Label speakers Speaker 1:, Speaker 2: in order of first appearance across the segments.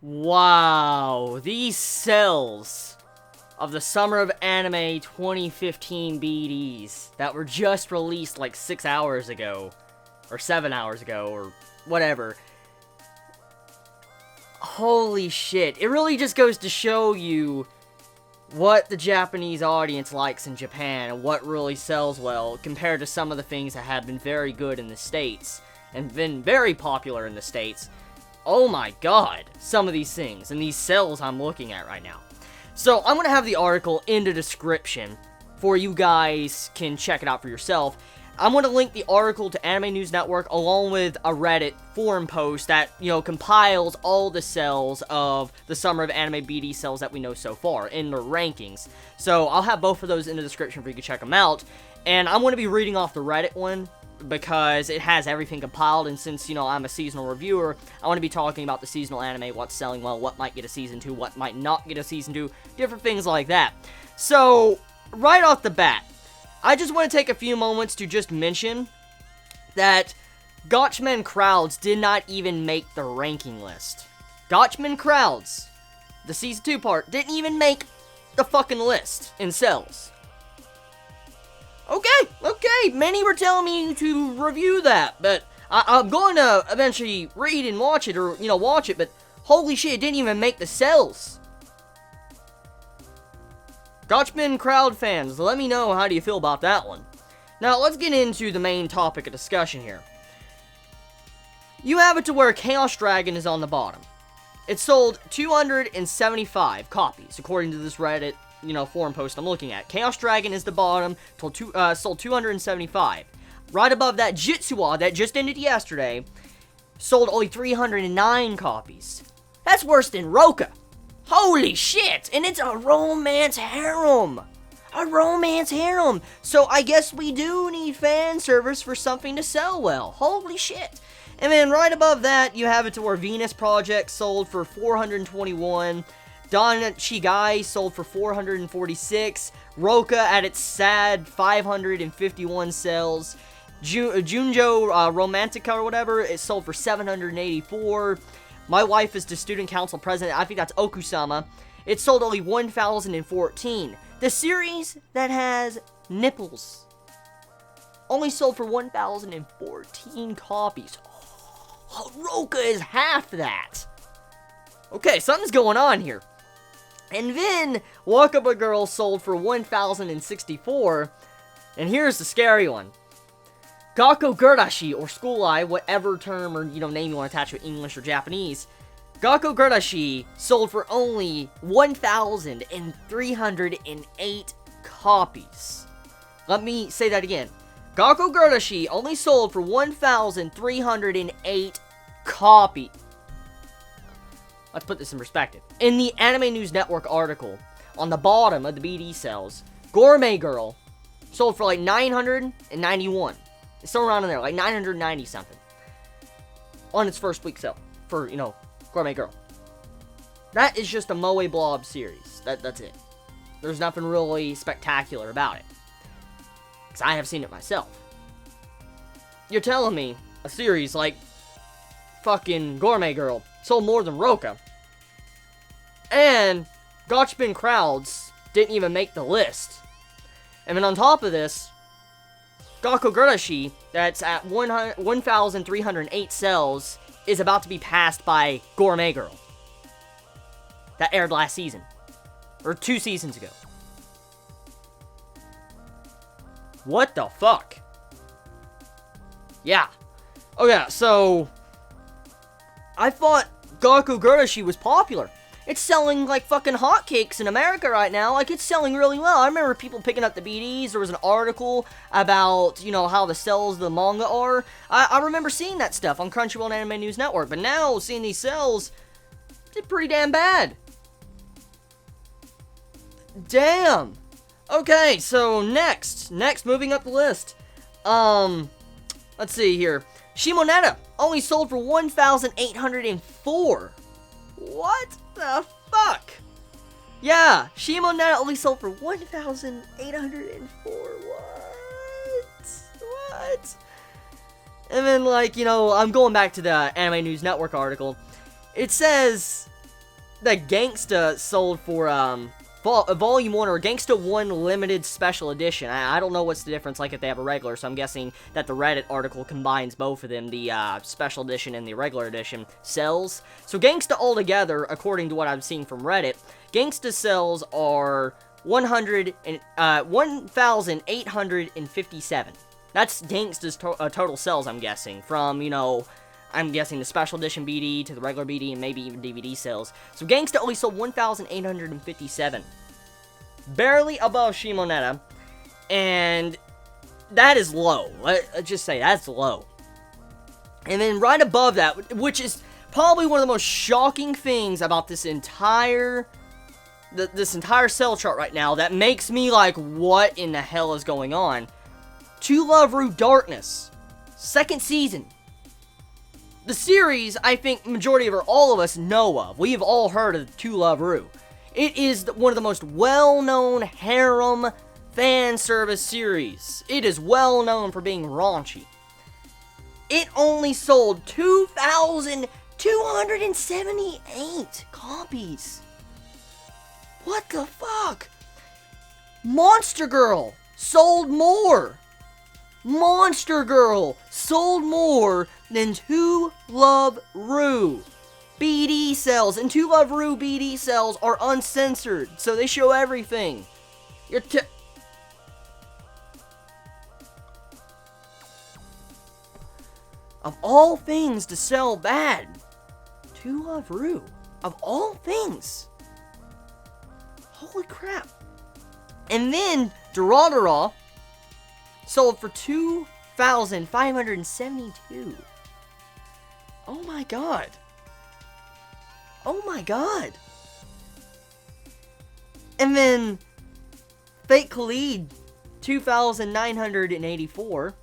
Speaker 1: Wow, these cells of the Summer of Anime 2015 BDs that were just released like 6 hours ago, or 7 hours ago, or whatever. Holy shit, it really just goes to show you what the Japanese audience likes in Japan and what really sells well compared to some of the things that have been very good in the States and been very popular in the States. Oh my god, some of these things and these cells I'm looking at right now. So I'm going to have the article in the description for you guys can check it out for yourself. I'm going to link the article to Anime News Network along with a Reddit forum post that, compiles all the cells of the Summer of Anime BD cells that we know so far in the rankings. So I'll have both of those in the description for you to check them out. And I'm going to be reading off the Reddit one because it has everything compiled, and since, I'm a seasonal reviewer, I want to be talking about the seasonal anime, what's selling well, what might get a season 2, what might not get a season 2, different things like that. So, right off the bat, I just want to take a few moments to just mention that Gotchman Crowds did not even make the ranking list. Gotchman Crowds, the season 2 part, didn't even make the fucking list in cells. Okay, many were telling me to review that, but I'm going to eventually read and watch it, or, watch it, but holy shit, it didn't even make the cells. Gotchman Crowd fans, let me know how do you feel about that one. Now, let's get into the main topic of discussion here. You have it to where Chaos Dragon is on the bottom. It sold 275 copies, according to this Reddit forum post I'm looking at. Chaos Dragon is the bottom, sold 275. Right above that, Jitsuwa, that just ended yesterday, sold only 309 copies. That's worse than Roka. Holy shit! And it's a romance harem! A romance harem! So I guess we do need fan service for something to sell well. Holy shit! And then right above that, you have it to where Venus Project sold for 421. Don Shigai sold for 446. Roka at its sad 551 sales. Junjo Romantica or whatever, it sold for 784. My Wife is the Student Council President, I think that's Okusama. It sold only 1,014. The series that has nipples only sold for 1,014 copies. Oh, Roka is half that. Okay, something's going on here. And then, Wakaba Girl sold for 1,064. And here's the scary one. Gakko Gurashi, or School Eye, whatever term or, name you want to attach to English or Japanese. Gakko Gurashi sold for only 1,308 copies. Let me say that again. Gakko Gurashi only sold for 1,308 copies. Let's put this in perspective. In the Anime News Network article, on the bottom of the BD sales, Gourmet Girl sold for like 991. It's somewhere around in there, like 990 something. On its first week sale for, Gourmet Girl. That is just a Moe Blob series. That's it. There's nothing really spectacular about it. Because I have seen it myself. You're telling me a series like fucking Gourmet Girl sold more than Roka. And Gotchman Crowds didn't even make the list. And then on top of this, Gakko Gurashi, that's at 1,308 sales, is about to be passed by Gourmet Girl. That aired last season. Or 2 seasons ago. What the fuck? Yeah. Okay, so I thought Gakko Gurashi was popular. It's selling like fucking hotcakes in America right now. Like, it's selling really well. I remember people picking up the BDs. There was an article about, how the sales of the manga are. I remember seeing that stuff on Crunchyroll and Anime News Network. But now, seeing these sales, did pretty damn bad. Damn. Okay, so next, moving up the list. Let's see here. Shimonetta only sold for 1,804. What the fuck? Yeah, Shimonetta only sold for 1,804. What? And then, like, you know, I'm going back to the Anime News Network article. It says that Gangsta sold for, Volume 1 or Gangsta 1 Limited Special Edition. I don't know what's the difference, like, if they have a regular, so I'm guessing that the Reddit article combines both of them, the Special Edition and the regular edition sells. So Gangsta altogether, according to what I've seen from Reddit, Gangsta sales are 1,857. That's Gangsta's total sales, I'm guessing, from, you know, I'm guessing the Special Edition BD to the regular BD and maybe even DVD sales. So Gangsta only sold 1,857. Barely above Shimonetta. And that is low. Let's just say that's low. And then right above that, which is probably one of the most shocking things about this entire sell chart right now that makes me like, what in the hell is going on? To Love Ru Darkness. Second season. The series, I think, majority of all of us know of. We have all heard of To Love Ru. It is one of the most well-known harem fan service series. It is well known for being raunchy. It only sold 2,278 copies. What the fuck? Monster Girl sold more. Monster Girl sold more than To Love Ru. BD sales, and To Love Ru BD sales are uncensored, so they show everything. Of all things to sell bad, To Love Ru. Of all things. Holy crap. And then, Durarara sold for 2,572. Oh my god. Oh my god. And then Fate Khalid 2,984.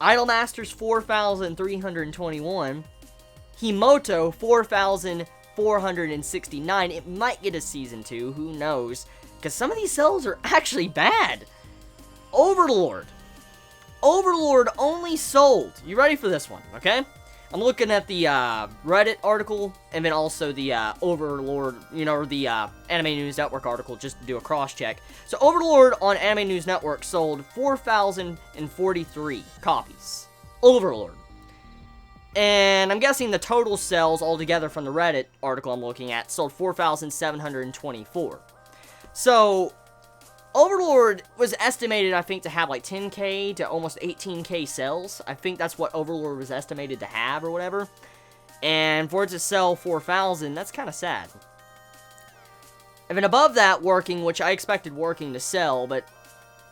Speaker 1: Idolmasters 4,321. Himoto 4,469. It might get a season 2, who knows? Because some of these sales are actually bad. Overlord only sold. You ready for this one, okay? I'm looking at the Reddit article, and then also the Overlord, you know, the Anime News Network article, just to do a cross-check. So Overlord on Anime News Network sold 4,043 copies. Overlord. And I'm guessing the total sales altogether from the Reddit article I'm looking at sold 4,724. So Overlord was estimated, I think, to have like 10k to almost 18k sales. I think that's what Overlord was estimated to have or whatever. And for it to sell 4,000, that's kind of sad. And then above that, Working, which I expected Working to sell, but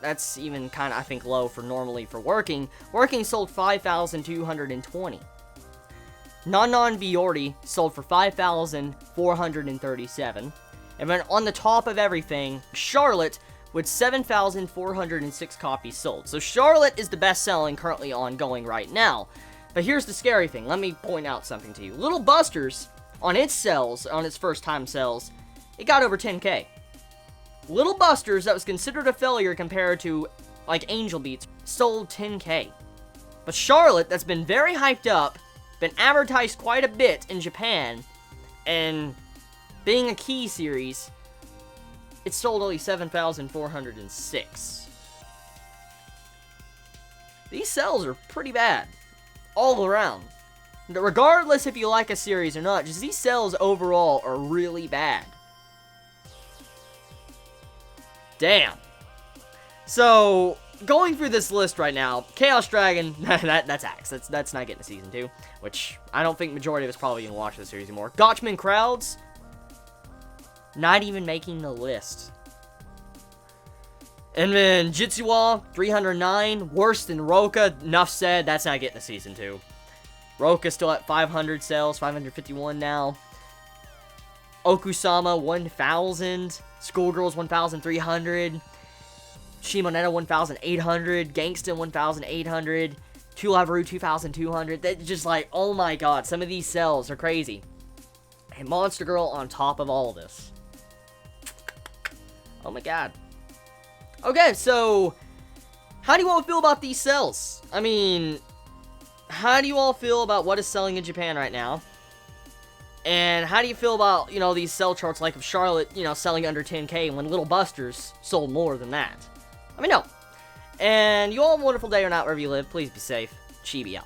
Speaker 1: that's even kind of, I think, low for normally for Working. Working sold 5,220. Non Biordi sold for 5,437. And then on the top of everything, Charlotte with 7,406 copies sold. So Charlotte is the best-selling currently ongoing right now. But here's the scary thing. Let me point out something to you. Little Busters, on its sales, on its first-time sales, it got over 10k. Little Busters, that was considered a failure compared to, like, Angel Beats, sold 10k. But Charlotte, that's been very hyped up, been advertised quite a bit in Japan, and being a key series, it sold only 7,406. These sales are pretty bad. All around. Regardless if you like a series or not, just these sales overall are really bad. Damn. So, going through this list right now, Chaos Dragon, that's Axe. That's not getting a season 2, which I don't think majority of us probably even watch the series anymore. Gotchman Crowds, not even making the list. And then Jitsuwa, 309, worse than Roka. Enough said, that's not getting a season 2. Roka's still at 500 sales, 551 now. Okusama, 1,000. Schoolgirls, 1,300. Shimonetta, 1,800. Gangston, 1,800. To Love Ru, 2,200. That's just like, oh my god, some of these sales are crazy. And Monster Girl on top of all of this. Oh my god. Okay, so How do you all feel about these cells? I mean, how do you all feel about what is selling in Japan right now? And how do you feel about, you know, these sell charts like of Charlotte, you know, selling under 10K when Little Busters sold more than that? Let me know. And you all have a wonderful day or not wherever you live. Please be safe. Chibi out.